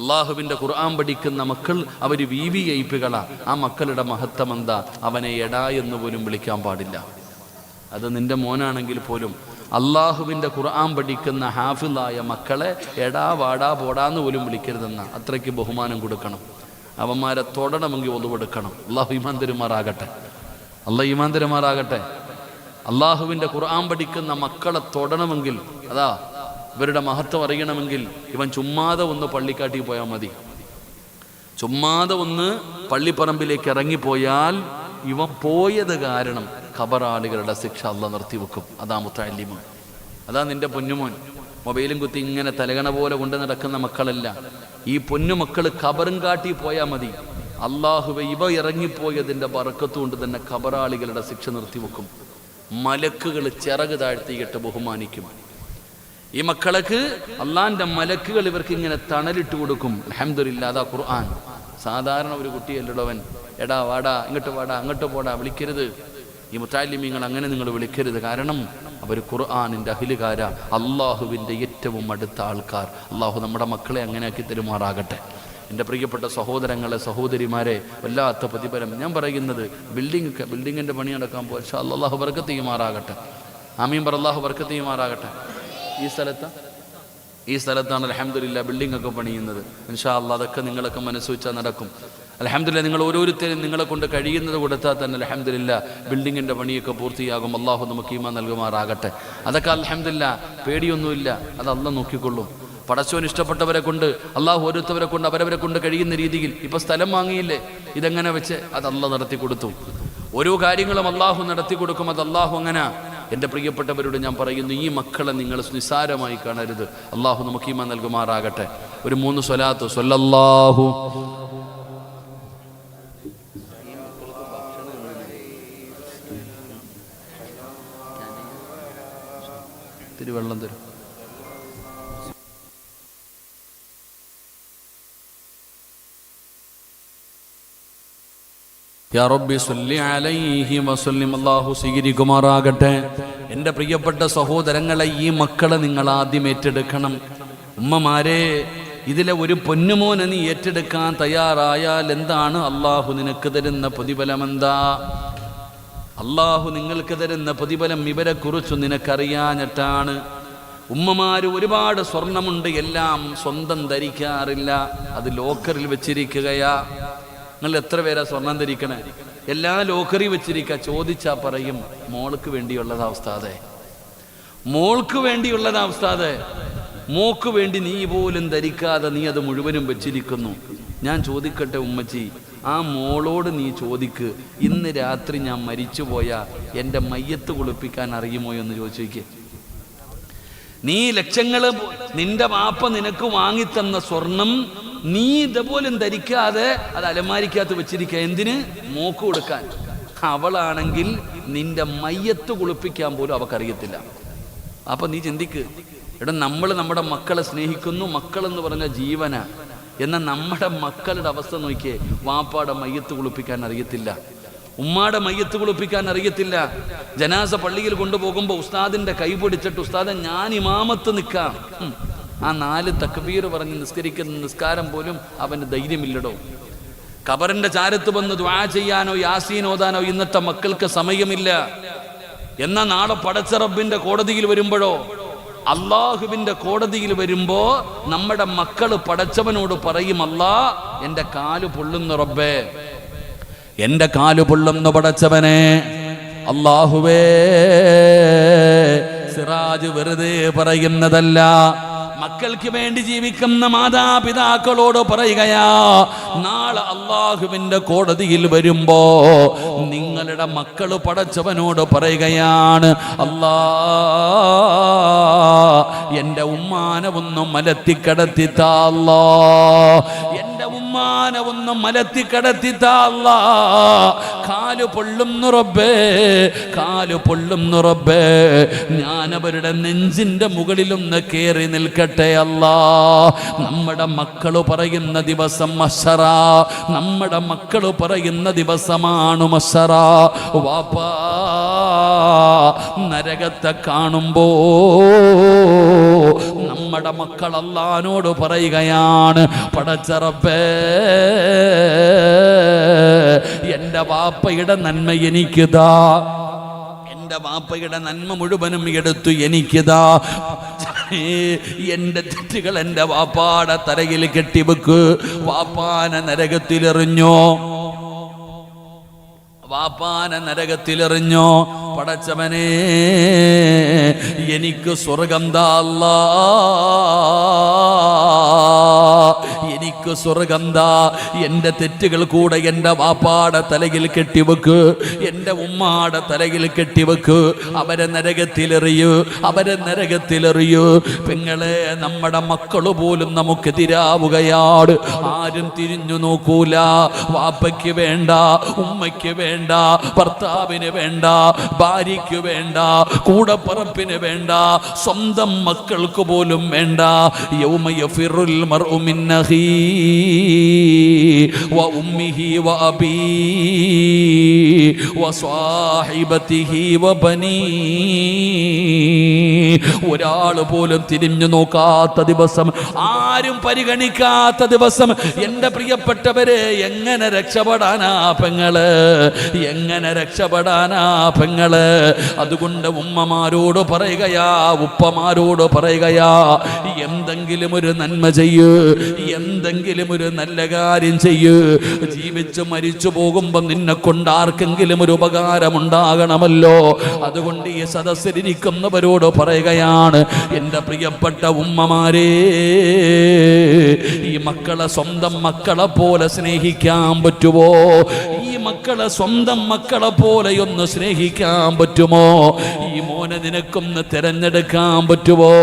S1: അള്ളാഹുവിൻ്റെ ഖുർആൻ പഠിക്കുന്ന മക്കൾ അവർ VVIPകളാണ്. ആ മക്കളുടെ മഹത്വം എന്താ? അവനെ എടാ എന്ന് പോലും വിളിക്കാൻ പാടില്ല. അത് നിന്റെ മോനാണെങ്കിൽ പോലും അള്ളാഹുവിൻ്റെ ഖുർആൻ പഠിക്കുന്ന ഹാഫിളായ മക്കളെ എടാ വാടാ പോടാന്ന് പോലും വിളിക്കരുതെന്ന അത്രയ്ക്ക് ബഹുമാനം കൊടുക്കണം. അവന്മാരെ തൊടണമെങ്കിൽ ഒതുവെടുക്കണം. അള്ളാഹു ഈമാൻ തരുമാറാകട്ടെ. അള്ളാഹുവിൻ്റെ ഖുർആൻ പഠിക്കുന്ന മക്കളെ തൊടണമെങ്കിൽ, അതാ ഇവരുടെ മഹത്വം അറിയണമെങ്കിൽ ഇവൻ ചുമ്മാതെ ഒന്ന് പള്ളിക്കാട്ടി പോയാൽ മതി. ചുമ്മാതെ ഒന്ന് പള്ളിപ്പറമ്പിലേക്ക് ഇറങ്ങിപ്പോയാൽ ഇവൻ പോയത് കാരണം ഖബറാളികളുടെ ശിക്ഷ അള്ളാഹ് നിർത്തിവെക്കും. അതാ മുത്തഅല്ലിമ്, അതാ നിന്റെ പൊന്നുമോൻ. മൊബൈലും കുത്തി ഇങ്ങനെ തലകണ പോലെ കൊണ്ട് നടക്കുന്ന മക്കളല്ല. ഈ പൊന്നുമക്കൾ ഖബറും കാട്ടി പോയാൽ മതി. അള്ളാഹുവേ, ഇവ ഇറങ്ങിപ്പോയതിൻ്റെ ബറക്കത്ത് കൊണ്ട് തന്നെ ഖബറാളികളുടെ ശിക്ഷ നിർത്തിവെക്കും. മലക്കുകൾ ചിറക് താഴ്ത്തിയിട്ട് ബഹുമാനിക്കും. ഈ മക്കൾക്ക് അള്ളാന്റെ മലക്കുകൾ ഇവർക്ക് ഇങ്ങനെ തണലിട്ട് കൊടുക്കും. അൽഹംദുലില്ലാ, അതാ ഖുർആൻ. സാധാരണ ഒരു കുട്ടിയല്ലടവൻ എടാ വാടാ ഇങ്ങോട്ട് വാടാ അങ്ങോട്ട് പോടാ വിളിക്കരുത്. ഈ മുത്തഅല്ലിമീങ്ങൾ അങ്ങനെ നിങ്ങൾ വിളിക്കരുത്. കാരണം അവർ ഖുർആനിൻ്റെ അഹിലുകാര, അള്ളാഹുവിൻ്റെ ഏറ്റവും അടുത്ത ആൾക്കാർ. അള്ളാഹു നമ്മുടെ മക്കളെ അങ്ങനെ ആക്കി തരുമാറാകട്ടെ. എൻ്റെ പ്രിയപ്പെട്ട സഹോദരങ്ങളെ, സഹോദരിമാരെ, വല്ലാത്ത പ്രതിഫലം. ഞാൻ പറയുന്നത് ബിൽഡിങ്ങിൻ്റെ പണി നടക്കാൻ പോയി. ഇൻഷാ അല്ലാഹ് അള്ളാഹു ബർക്കത്ത് ചെയ്യുമാറാകട്ടെ. ആമീൻ പറ. അള്ളാഹു ബർക്കത്ത് ചെയ്യുമാറാകട്ടെ. ഈ സ്ഥലത്താണ് അൽഹംദുലില്ലാ ബിൽഡിംഗ് ഒക്കെ പണിയുന്നത്. ഇൻഷാ അല്ലാഹ് അതൊക്കെ നിങ്ങളൊക്കെ മനസ്സ് വെച്ചാൽ നടക്കും. അൽഹംദുലില്ലാ, നിങ്ങൾ ഓരോരുത്തരും നിങ്ങളെ കൊണ്ട് കഴിയുന്നത് കൊടുത്താൽ തന്നെ അൽഹംദുലില്ലാ ബിൽഡിങ്ങിൻ്റെ പണിയൊക്കെ പൂർത്തിയാകും. അള്ളാഹു നമുക്ക് ഈമാൻ നൽകുമാറാകട്ടെ. അതൊക്കെ അൽഹംദുലില്ലാ പേടിയൊന്നുമില്ല, അത് അള്ളാഹ് നോക്കിക്കൊള്ളും. പടച്ചോൻ ഇഷ്ടപ്പെട്ടവരെ കൊണ്ട് അള്ളാഹു ഓരോരുത്തവരെ കൊണ്ട് അവരവരെ കൊണ്ട് കഴിയുന്ന രീതിയിൽ. ഇപ്പം സ്ഥലം വാങ്ങിയില്ലേ, ഇതെങ്ങനെ വെച്ച് അത് അള്ളാഹ് നടത്തി കൊടുത്തു. ഓരോ കാര്യങ്ങളും അള്ളാഹു നടത്തി കൊടുക്കും. അത് അള്ളാഹു അങ്ങനെ. എൻ്റെ പ്രിയപ്പെട്ടവരോട് ഞാൻ പറയുന്നു, ഈ മക്കളെ നിങ്ങൾ നിസ്സാരമായി കാണരുത്. അള്ളാഹു നമുക്ക് ഈമാൻ നൽകുമാറാകട്ടെ. ഒരു 3 സ്വലാത്ത് സ്വല്ലല്ലാഹു വെള്ളം തരും. യാ റബ്ബി സ്വല്ലി അലൈഹി വസല്ലം. അല്ലാഹു സ്വീകരിക്കുമാറാകട്ടെ. എൻ്റെ പ്രിയപ്പെട്ട സഹോദരങ്ങളെ, ഈ മക്കളെ നിങ്ങൾ ആദ്യം ഏറ്റെടുക്കണം. ഉമ്മമാരെ, ഇതിലെ ഒരു പൊന്നുമോനെ നീ ഏറ്റെടുക്കാൻ തയ്യാറായാൽ എന്താണ് അള്ളാഹു നിനക്ക് തരുന്ന പ്രതിഫലമെന്താ? അള്ളാഹു നിങ്ങൾക്ക് തരുന്ന പ്രതിഫലം ഇവരെ കുറിച്ച് നിനക്കറിയാഞ്ഞിട്ടാണ്. ഉമ്മമാര് ഒരുപാട് സ്വർണമുണ്ട്, എല്ലാം സ്വന്തം ധരിക്കാറില്ല, അത് ലോക്കറിൽ വെച്ചിരിക്കുകയാ. നിങ്ങൾ എത്ര പേരാ സ്വർണം ധരിക്കണേ? എല്ലാ ലോക്കറി വെച്ചിരിക്കുക. ചോദിച്ചാ പറയും മോൾക്ക് വേണ്ടിയുള്ളതാ ഉസ്താദേ, മോൾക്ക് വേണ്ടിയുള്ളതാ ഉസ്താദേ. മോക്ക് വേണ്ടി നീ പോലും ധരിക്കാതെ നീ അത് മുഴുവനും വെച്ചിരിക്കുന്നു. ഞാൻ ചോദിക്കട്ടെ ഉമ്മച്ചി, ആ മോളോട് നീ ചോദിക്ക്, ഇന്ന് രാത്രി ഞാൻ മരിച്ചുപോയാ എൻ്റെ മയ്യത്ത് കുളിപ്പിക്കാൻ അറിയുമോ എന്ന് ചോദിച്ചേക്ക്. നീ ലക്ഷങ്ങൾ നിന്റെ വാപ്പ നിനക്ക് വാങ്ങിത്തന്ന സ്വർണം നീ ഇതുപോലും ധരിക്കാതെ അത് അലമാരിക്കകത്ത് വെച്ചിരിക്കുക. എന്തിന്? മോക്ക് കൊടുക്കാൻ. അവളാണെങ്കിൽ നിന്റെ മയ്യത്ത് കുളിപ്പിക്കാൻ പോലും അവക്കറിയത്തില്ല. അപ്പൊ നീ ചിന്തിക്ക്, എടാ, നമ്മൾ നമ്മുടെ മക്കളെ സ്നേഹിക്കുന്നു, മക്കളെന്ന് പറഞ്ഞ ജീവന. എന്നാൽ നമ്മുടെ മക്കളുടെ അവസ്ഥ നോക്കിയേ. വാപ്പാടെ മയ്യത്ത് കുളിപ്പിക്കാൻ അറിയത്തില്ല, ഉമ്മാടെ മയ്യത്ത് കുളിപ്പിക്കാൻ അറിയത്തില്ല. ജനാസ പള്ളിയിൽ കൊണ്ടുപോകുമ്പോൾ ഉസ്താദിന്റെ കൈ പിടിച്ചിട്ട് ഉസ്താദെ ഞാൻ ഇമാമത്ത് നിൽക്കാം, ആ 4 തക്ബീർ പറഞ്ഞ് നിസ്കരിക്കുന്ന നിസ്കാരം പോലും അവന് ധൈര്യമില്ലടോ. ഖബറിന്റെ ചാരത്ത് വന്ന് ദുആ ചെയ്യാനോ യാസീൻ ഓതാനോ ഇന്നത്തെ മക്കൾക്ക് സമയമില്ല. എന്നാൽ നാളെ പടച്ച റബ്ബിന്റെ കോടതിയിൽ വരുമ്പോഴോ, അള്ളാഹുവിന്റെ കോടതിയിൽ വരുമ്പോ നമ്മുടെ മക്കള് പടച്ചവനോട് പറയും, അല്ലാ എന്റെ കാല് പൊള്ളുന്നു റബ്ബേ, എന്റെ കാല് പൊള്ളുന്നു പടച്ചവനെ. അല്ലാഹുവേ, സിറാജ് വെറുതെ പറയുന്നതല്ല, മക്കൾക്ക് വേണ്ടി ജീവിക്കുന്ന മാതാപിതാക്കളോട് പറയുകയാ, നാളെ അള്ളാഹുവിന്റെ കോടതിയിൽ വരുമ്പോ നിങ്ങളുടെ മക്കള് പടച്ചവനോട് പറയുകയാണ്, അല്ലാ എന്റെ ഉമ്മാനെ ഒന്നും മലത്തിക്കടത്തിത്താ അല്ലാ, എന്റെ ഉമ്മാനെ ഒന്നും മലത്തിക്കടത്തിത്താ അല്ലാ, കാല് പൊള്ളുന്നു റബ്ബേ, കാല് പൊള്ളുന്നു റബ്ബേ, ഞാൻ അവരുടെ നെഞ്ചിന്റെ മുകളിലൊന്ന് കേറി നിൽക്കട്ടെ അല്ലാ. നമ്മുടെ മക്കള് പറയുന്ന ദിവസം മഹ്ശറ, നമ്മുടെ മക്കള് പറയുന്ന ദിവസമാണ് മഹ്ശറ. വാപ്പാ നരകത്തെ കാണുമ്പോ നമ്മുടെ മക്കൾ അല്ലാഹുവിനോട് പറയുകയാണ്, പടച്ച റബ്ബേ എന്റെ വാപ്പയുടെ നന്മ എനിക്കിതാ, എന്റെ വാപ്പയുടെ നന്മ മുഴുവനും എടുത്തു എനിക്കിതാ, എന്റെ തെറ്റുകൾ എന്റെ വാപ്പാടെ തലയിൽ കെട്ടിവെക്ക്. വാപ്പാനെ നരകത്തിലെറിഞ്ഞോ, വാപ്പാനെ നരകത്തിലെറിഞ്ഞോ, പടച്ചവനെ എനിക്ക് സ്വർഗം താ അല്ലാ, എനിക്ക് സ്വർഗം താ. എന്റെ തെറ്റുകൾ കൂടെ എന്റെ വാപ്പാടെ തലയിൽ കെട്ടിവെക്ക്, എന്റെ ഉമ്മാടെ തലയിൽ കെട്ടിവെക്ക്, അവരെ നരകത്തിലെറിയൂ, അവരെ നരകത്തിലെറിയൂ. പെങ്ങളെ, നമ്മുടെ മക്കള് പോലും നമുക്കെതിരാവുകയാണ്. ആരും തിരിഞ്ഞു നോക്കൂല. വാപ്പയ്ക്ക് വേണ്ട, ഉമ്മയ്ക്ക് വേണ്ട, ഭർത്താവിന് വേണ്ട, ഭാര്യയ്ക്ക് വേണ്ട, കൂടപ്പറപ്പിന് വേണ്ട, സ്വന്തം മക്കൾക്ക് പോലും വേണ്ട. യൗമ യഫിറുൽ മർഉ മിൻ അഖീ വ ഉമ്മിഹി വ അബീ വ സ്വാഹിബതിഹി വ ബനീ. ഒരാൾ പോലും തിരിഞ്ഞു നോക്കാത്ത ദിവസം, ആരും പരിഗണിക്കാത്ത ദിവസം, എൻ്റെ പ്രിയപ്പെട്ടവരെ എങ്ങനെ രക്ഷപ്പെടാനാ പെങ്ങള്, എങ്ങനെ രക്ഷപ്പെടാനാ പെങ്ങള്? അതുകൊണ്ട് ഉമ്മമാരോട് പറയുകയാ, ഉപ്പമാരോട് പറയുകയാ, എന്തെങ്കിലും ഒരു നന്മ ചെയ്യൂ, എന്തെങ്കിലും ഒരു നല്ല കാര്യം ചെയ്യൂ. ജീവിച്ച് മരിച്ചു പോകുമ്പോൾ നിന്നെ കൊണ്ട് ആർക്കെങ്കിലും ഒരു ഉപകാരം ഉണ്ടാകണമല്ലോ. അതുകൊണ്ട് ഈ സദസ്സിലിരിക്കുന്നവരോട് പറയുകയാണ്, എൻ്റെ പ്രിയപ്പെട്ട ഉമ്മമാരേ, ഈ മക്കളെ സ്വന്തം മക്കളെ പോലെ സ്നേഹിക്കാൻ പറ്റുമോ? ഈ മക്കളെ സ്വന്തം മക്കളെ പോലെ ഒന്ന് സ്നേഹിക്കാൻ പറ്റുമോ? ഈ മോനെ നിനക്കൊന്ന് തിരഞ്ഞെടുക്കാൻ പറ്റുമോ?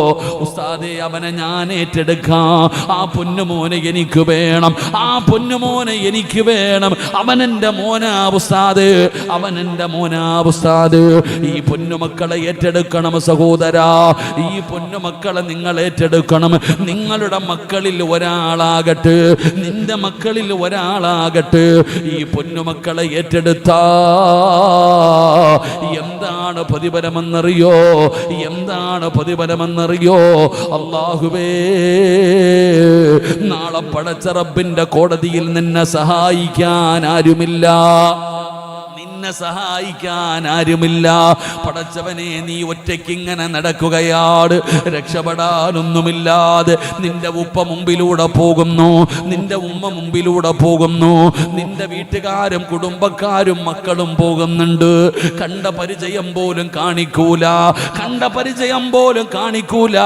S1: ഉസ്താദേ, അവനെ ഞാൻ ഏറ്റെടുക്കാം, ആ പൊന്നുമോനെ എനിക്ക് വേണം, ആ പൊന്നുമോനെ എനിക്ക് വേണം, അവനെൻ്റെ മോനാ ഉസ്താദ്, അവനെൻ്റെ മോനാ ഉസ്താദ്. ഈ പൊന്നുമക്കളെ ഏറ്റെടുക്കണം സഹോദരാ, ഈ പൊന്നുമക്കളെ നിങ്ങൾ ഏറ്റെടുക്കണം. നിങ്ങളുടെ മക്കളിൽ ഒരാളാകട്ടെ, നിന്റെ മക്കളിൽ ഒരാളാകട്ടെ, ഈ പൊന്നുമക്കളെ ഏറ്റെടുത്താ എന്താണ് പ്രതിഫലമെന്നറിയോ? എന്താണ് പ്രതിഫലമെന്നറിയോ? അല്ലാഹുവേ, നാളെ പടച്ച റബ്ബിന്റെ കോടതിയിൽ നിന്നെ സഹായിക്കാൻ ആരുമില്ല, നിന്നെ സഹായിക്കാൻ ആരുമില്ല. പടച്ചവനെ, നീ ഒറ്റയ്ക്കിങ്ങനെ നടക്കുകയാണ്, രക്ഷപ്പെടാനൊന്നുമില്ലാതെ. നിന്റെ ഉപ്പ മുമ്പിലൂടെ പോകുന്നു, നിന്റെ ഉമ്മ മുമ്പിലൂടെ പോകുന്നു, നിന്റെ വീട്ടുകാരും കുടുംബക്കാരും മക്കളും പോകുന്നുണ്ട്. കണ്ട പരിചയം പോലും കാണിക്കൂല, കണ്ട പരിചയം പോലും കാണിക്കൂല.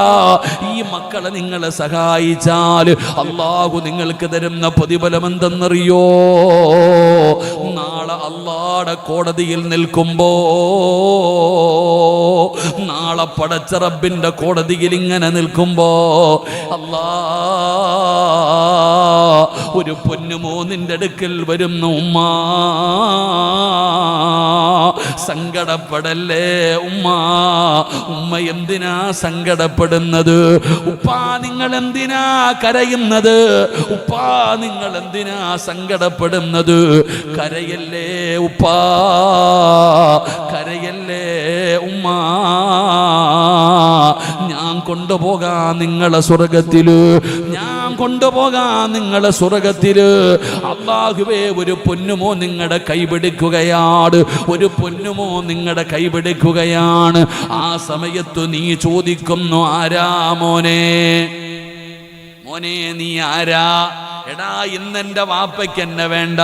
S1: ഈ മക്കളെ നിങ്ങളെ സഹായിച്ചാൽ അല്ലാഹു നിങ്ങൾക്ക് തരുന്ന പ്രതിഫലം എന്തെന്നറിയോ? നാളെ അല്ലാഹുവിന്റെ കോടതിയിൽ നിൽക്കുമ്പോ, നാളെ പടച്ച റബ്ബിന്റെ കോടതിയിൽ ഇങ്ങനെ നിൽക്കുമ്പോ, അല്ലാ, ഒരു പൊന്നുമോ നിന്റെ അടുക്കൽ വരുന്നു. ഉമ്മ, സങ്കടപ്പെടല്ലേ ഉമ്മ, ഉമ്മ എന്തിനാ സങ്കടപ്പെടുന്നത്? ഉപ്പാ, നിങ്ങൾ എന്തിനാ കരയുന്നത്? ഉപ്പാ, നിങ്ങൾ എന്തിനാ സങ്കടപ്പെടുന്നത്? കരയല്ലേ ഉപ്പാ, കരയല്ലേ ഉമ്മ, ഞാൻ കൊണ്ടുപോകാം നിങ്ങളെ സ്വർഗത്തില്, ഞാൻ ഞാൻ കൊണ്ടുപോകാം നിങ്ങളെ സ്വർഗത്തില്. അല്ലാഹുവേ, ഒരു പൊന്നുമോ നിങ്ങളുടെ കൈപിടിക്കുകയാണ്, ഒരു പൊന്നുമോ നിങ്ങളുടെ കൈപിടിക്കുകയാണ്. ആ സമയത്ത് നീ ചോദിക്കുന്നു, ആരാ മോനെ, മോനെ നീ ആരാ? എടാ, ഇന്നെന്റെ വാപ്പയ്ക്ക് എന്നെ വേണ്ട,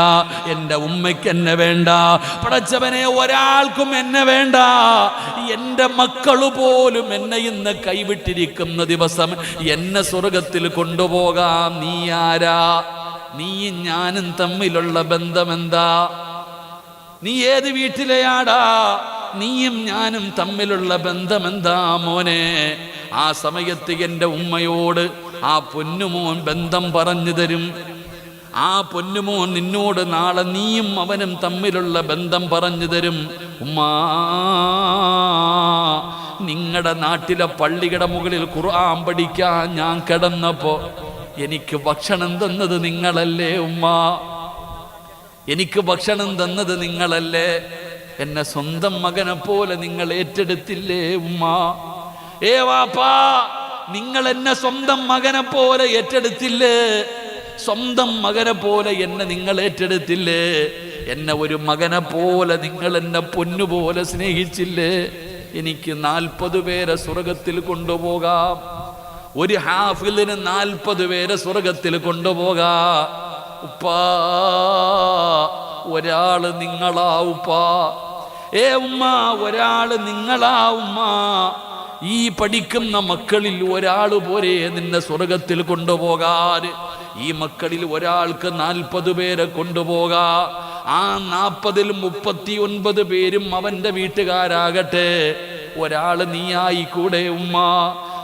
S1: എൻ്റെ ഉമ്മയ്ക്ക് എന്നെ വേണ്ട, പടച്ചവനെ ഒരാൾക്കും എന്നെ വേണ്ട, എൻ്റെ മക്കള് പോലും എന്നെ ഇന്ന് കൈവിട്ടിരിക്കുന്ന ദിവസം എന്നെ സ്വർഗത്തിൽ കൊണ്ടുപോകാം. നീ ആരാ? നീയും ഞാനും തമ്മിലുള്ള ബന്ധമെന്താ? നീ ഏത് വീട്ടിലെയാടാ? നീയും ഞാനും തമ്മിലുള്ള ബന്ധമെന്താ മോനെ? ആ സമയത്ത് എൻ്റെ ഉമ്മയോട് ആ പൊന്നുമോൻ ബന്ധം പറഞ്ഞു തരും. ആ പൊന്നുമോൻ നിന്നോട് നാളെ നീയും അവനും തമ്മിലുള്ള ബന്ധം പറഞ്ഞു തരും. ഉമ്മാ, നിങ്ങളുടെ നാട്ടിലെ പള്ളിയുടെ മുകളിൽ ഖുർആൻ പഠിക്കാൻ ഞാൻ കിടന്നപ്പോ എനിക്ക് ഭക്ഷണം തന്നത് നിങ്ങളല്ലേ ഉമ്മ? എനിക്ക് ഭക്ഷണം തന്നത് നിങ്ങളല്ലേ? എന്നെ സ്വന്തം മകനെ പോലെ നിങ്ങൾ ഏറ്റെടുത്തില്ലേ ഉമ്മ? ഏ വാപ്പാ, നിങ്ങൾ എന്നെ സ്വന്തം മകനെ പോലെ ഏറ്റെടുത്തില്ലേ? സ്വന്തം മകനെ പോലെ എന്നെ നിങ്ങൾ ഏറ്റെടുത്തില്ലേ? എന്നെ ഒരു മകനെ പോലെ നിങ്ങൾ എന്നെ പൊന്നുപോലെ സ്നേഹിച്ചില്ലേ? എനിക്ക് 40 പേരെ സ്വർഗത്തിൽ കൊണ്ടുപോകാം. ഒരു ഹാഫിലിന് 40 പേരെ സ്വർഗത്തിൽ കൊണ്ടുപോകാം. ഉപ്പാ, ഒരാള് നിങ്ങളാ ഉപ്പാ. ഏ ഉമ്മ, ഒരാള് നിങ്ങളാ ഉമ്മ. ഈ പഠിക്കുന്ന മക്കളിൽ ഒരാൾ പോരെ നിന്നെ സ്വർഗത്തിൽ കൊണ്ടുപോകാൻ? ഈ മക്കളിൽ ഒരാൾക്ക് 40 പേരെ കൊണ്ടുപോകാ. ആ 40-ൽ 39 പേരും അവന്റെ വീട്ടുകാരാകട്ടെ. ഒരാള് നീയായി കൂടെ ഉമ്മ.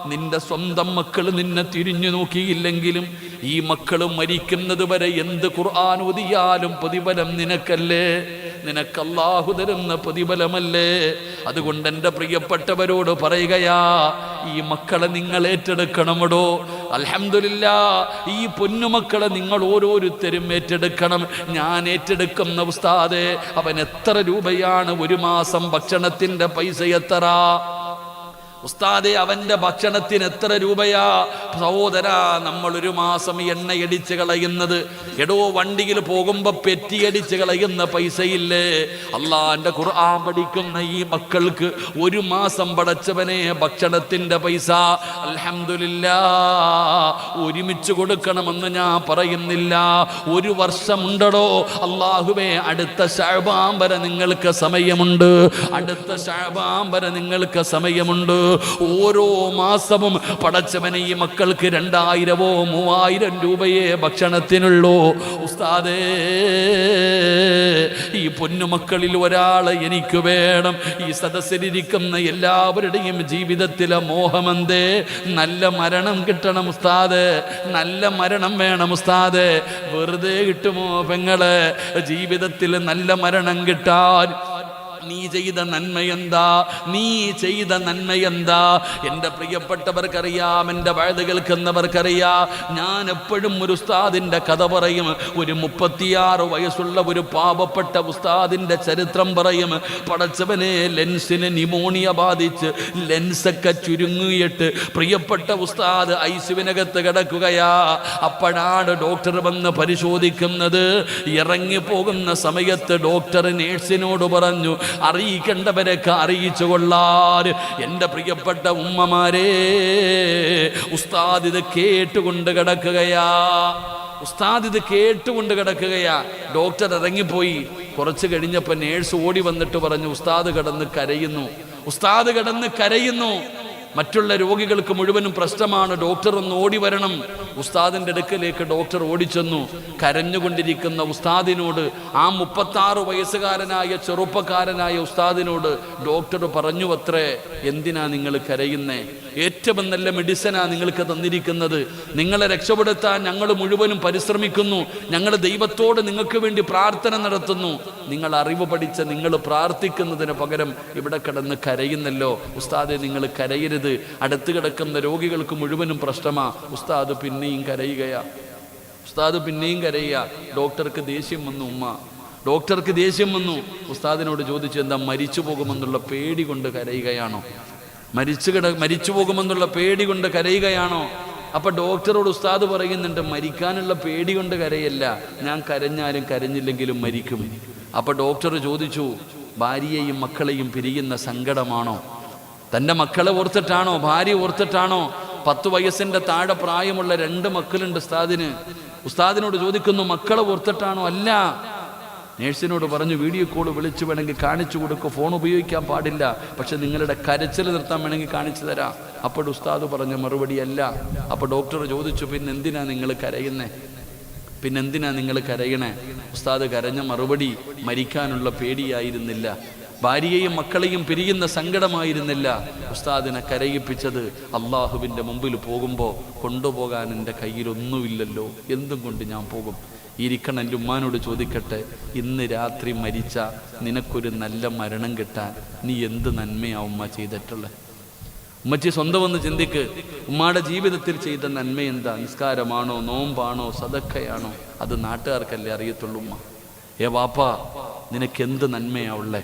S1: നിന്റെ സ്വന്തം മക്കൾ നിന്നെ തിരിഞ്ഞു നോക്കിയില്ലെങ്കിലും ഈ മക്കൾ മരിക്കുന്നത് വരെ എന്ത് ഖുർആൻ ഓതിയാലും പ്രതിഫലം നിനക്കല്ലേ? നിനക്ക് അല്ലാഹു തരുന്ന പ്രതിഫലമല്ലേ? അതുകൊണ്ട് എൻ്റെ പ്രിയപ്പെട്ടവരോട് പറയുകയാ, ഈ മക്കളെ നിങ്ങൾ ഏറ്റെടുക്കണമടോ. അൽഹംദുലില്ലാഹ്, ഈ പൊന്നുമക്കളെ നിങ്ങൾ ഓരോരുത്തരും ഏറ്റെടുക്കണം. ഞാൻ ഏറ്റെടുക്കുന്ന ഉസ്താദേ, അവൻ എത്ര രൂപയാണ് ഒരു മാസം ഭക്ഷണത്തിന്റെ പൈസ എത്ര? ഉസ്താദെ, അവന്റെ ഭക്ഷണത്തിന് എത്ര രൂപയാ? സഹോദരാ, നമ്മൾ ഒരു മാസം എണ്ണയടിച്ച് കളയുന്നത്, എടോ വണ്ടിയിൽ പോകുമ്പോ പെറ്റിയടിച്ച് കളയുന്ന പൈസയില്ലേ? അള്ളാന്റെ ഖുർആൻ പഠിക്കുന്ന ഈ മക്കൾക്ക് ഒരു മാസം പടച്ചവനെ ഭക്ഷണത്തിന്റെ പൈസ അൽഹംദുലില്ലാഹ് ഒരുമിച്ച് കൊടുക്കണമെന്ന് ഞാൻ പറയുന്നില്ല. ഒരു വർഷമുണ്ടോ അല്ലാഹുവേ, അടുത്ത ശഅബാൻ വരെ നിങ്ങൾക്ക് സമയമുണ്ട്. അടുത്ത ശഅബാൻ വരെ നിങ്ങൾക്ക് സമയമുണ്ട്. ഓരോ മാസവും പടച്ചവനെ ഈ മക്കൾക്ക് 2000-ഓ 3000 രൂപയെ ഭക്ഷണത്തിനുള്ളൂ. ഉസ്താദേ, ഈ പൊന്നുമക്കളിൽ ഒരാളെ എനിക്ക് വേണം. ഈ സദസ്സിലിരിക്കുന്ന എല്ലാവരുടെയും ജീവിതത്തിലെ മോഹമെന്തേ? നല്ല മരണം കിട്ടണം ഉസ്താദേ, നല്ല മരണം വേണം ഉസ്താദേ. വെറുതെ കിട്ടുമോ പെങ്ങളെ? ജീവിതത്തിൽ നല്ല മരണം കിട്ടാൻ നീ ചെയ്ത നന്മയെന്താ? നീ ചെയ്ത നന്മയെന്താ? എൻ്റെ പ്രിയപ്പെട്ടവർക്കറിയാം, എൻ്റെ വഴുത് കേൾക്കുന്നവർക്കറിയാം. ഞാൻ എപ്പോഴും ഒരു ഉസ്താദിൻ്റെ കഥ പറയും. ഒരു 36 വയസ്സുള്ള ഒരു പാവപ്പെട്ട ഉസ്താദിൻ്റെ ചരിത്രം പറയും. പടച്ചവനെ, ലെൻസിന് ന്യൂമോണിയ ബാധിച്ച് ലെൻസൊക്കെ ചുരുങ്ങിയിട്ട് പ്രിയപ്പെട്ട ഉസ്താദ് ഐസിയുവിനകത്ത് കിടക്കുകയാ. അപ്പോഴാണ് ഡോക്ടർ വന്ന് പരിശോധിക്കുന്നത്. ഇറങ്ങിപ്പോകുന്ന സമയത്ത് ഡോക്ടർ നേഴ്സിനോട് പറഞ്ഞു, അറിയിക്കേണ്ടവരൊക്കെ അറിയിച്ചു കൊള്ളാൻ. എൻ്റെ പ്രിയപ്പെട്ട ഉമ്മമാരെ, ഉസ്താദ് ഇത് കേട്ടുകൊണ്ട് കിടക്കുകയാ. ഉസ്താദ് ഇത് കേട്ടുകൊണ്ട് കിടക്കുകയാ. ഡോക്ടർ ഇറങ്ങിപ്പോയി. കുറച്ച് കഴിഞ്ഞപ്പോൾ നേഴ്സ് ഓടി വന്നിട്ട് പറഞ്ഞു, ഉസ്താദ് കിടന്ന് കരയുന്നു, ഉസ്താദ് കിടന്ന് കരയുന്നു. മറ്റുള്ള രോഗികൾക്ക് മുഴുവനും പ്രശ്നമാണ്, ഡോക്ടർ ഒന്ന് ഓടി വരണം. ഉസ്താദിൻ്റെ അടുക്കലേക്ക് ഡോക്ടർ ഓടിച്ചെന്നു. കരഞ്ഞുകൊണ്ടിരിക്കുന്ന ഉസ്താദിനോട്, ആ 36 വയസ്സുകാരനായ ചെറുപ്പക്കാരനായ ഉസ്താദിനോട് ഡോക്ടർ പറഞ്ഞു അത്രേ, എന്തിനാ നിങ്ങൾ കരയുന്നേ? ഏറ്റവും നല്ല മെഡിസിനാ നിങ്ങൾക്ക് തന്നിരിക്കുന്നത്. നിങ്ങളെ രക്ഷപ്പെടുത്താൻ ഞങ്ങൾ മുഴുവനും പരിശ്രമിക്കുന്നു. ഞങ്ങൾ ദൈവത്തോട് നിങ്ങൾക്ക് വേണ്ടി പ്രാർത്ഥന നടത്തുന്നു. നിങ്ങൾ അറിവ് പഠിച്ച നിങ്ങൾ പ്രാർത്ഥിക്കുന്നതിന് പകരം ഇവിടെ കിടന്ന് കരയുന്നല്ലോ. ഉസ്താദെ, നിങ്ങൾ കരയരുത്. അടുത്ത് കിടക്കുന്ന രോഗികൾക്ക് മുഴുവനും പ്രശ്നമാ. ഉസ്താദ് പിന്നെയും കരയുകയാ. ഉസ്താദ് പിന്നെയും കരയുക. ഡോക്ടർക്ക് ദേഷ്യം വന്നു. ഡോക്ടർക്ക് ദേഷ്യം വന്നു. ഉസ്താദിനോട് ചോദിച്ചു, എന്താ മരിച്ചു പോകുമെന്നുള്ള പേടി കൊണ്ട് കരയുകയാണോ? മരിച്ചു പോകുമെന്നുള്ള പേടി കൊണ്ട് കരയുകയാണോ? അപ്പൊ ഡോക്ടറോട് ഉസ്താദ് പറയുന്നുണ്ട്, മരിക്കാനുള്ള പേടി കൊണ്ട് കരയല്ല, ഞാൻ കരഞ്ഞാലും കരഞ്ഞില്ലെങ്കിലും മരിക്കും. അപ്പൊ ഡോക്ടർ ചോദിച്ചു, ഭാര്യയെയും മക്കളെയും പിരിയുന്ന സങ്കടമാണോ? തൻ്റെ മക്കളെ ഓർത്തിട്ടാണോ, ഭാര്യ ഓർത്തിട്ടാണോ? 10 വയസ്സിൻ്റെ താഴെ പ്രായമുള്ള 2 മക്കളുണ്ട് ഉസ്താദിന്. ഉസ്താദിനോട് ചോദിക്കുന്നു, മക്കളെ ഓർത്തിട്ടാണോ? അല്ല. നേഴ്സിനോട് പറഞ്ഞു, വീഡിയോ കോൾ വിളിച്ചു വേണമെങ്കിൽ കാണിച്ചു കൊടുക്കും, ഫോൺ ഉപയോഗിക്കാൻ പാടില്ല, പക്ഷെ നിങ്ങളുടെ കരച്ചിൽ നിർത്താൻ വേണമെങ്കിൽ കാണിച്ചു തരാം. അപ്പോൾ ഉസ്താദ് പറഞ്ഞ മറുപടി അല്ല. അപ്പോൾ ഡോക്ടർ ചോദിച്ചു, പിന്നെന്തിനാ നിങ്ങൾ കരയുന്നേ? പിന്നെന്തിനാ നിങ്ങൾ കരയണേ? ഉസ്താദ് കരഞ്ഞ മറുപടി മരിക്കാനുള്ള പേടിയായിരുന്നില്ല, ഭാര്യയെയും മക്കളെയും പിരിയുന്ന സങ്കടമായിരുന്നില്ല. ഉസ്താദിനെ കരയിപ്പിച്ചത് അള്ളാഹുവിൻ്റെ മുമ്പിൽ പോകുമ്പോൾ കൊണ്ടുപോകാൻ എൻ്റെ കയ്യിലൊന്നുമില്ലല്ലോ, എന്തും കൊണ്ട് ഞാൻ പോകും. ഇരിക്കണം. എൻ്റെ ഉമ്മാനോട് ചോദിക്കട്ടെ, ഇന്ന് രാത്രി മരിച്ച നിനക്കൊരു നല്ല മരണം കിട്ടാൻ നീ എന്ത് നന്മയാ ഉമ്മ ചെയ്തിട്ടുള്ളത്? ഉമ്മച്ചി സ്വന്തം ഒന്ന് ചിന്തിക്ക്. ഉമ്മയുടെ ജീവിതത്തിൽ ചെയ്ത നന്മ എന്താ? നിസ്കാരമാണോ, നോമ്പാണോ, സദക്കയാണോ? അത് നാട്ടുകാർക്കല്ലേ അറിയത്തുള്ളൂ. ഉമ്മ, വാപ്പാ നിനക്ക് എന്ത് നന്മയാ ഉള്ളേ?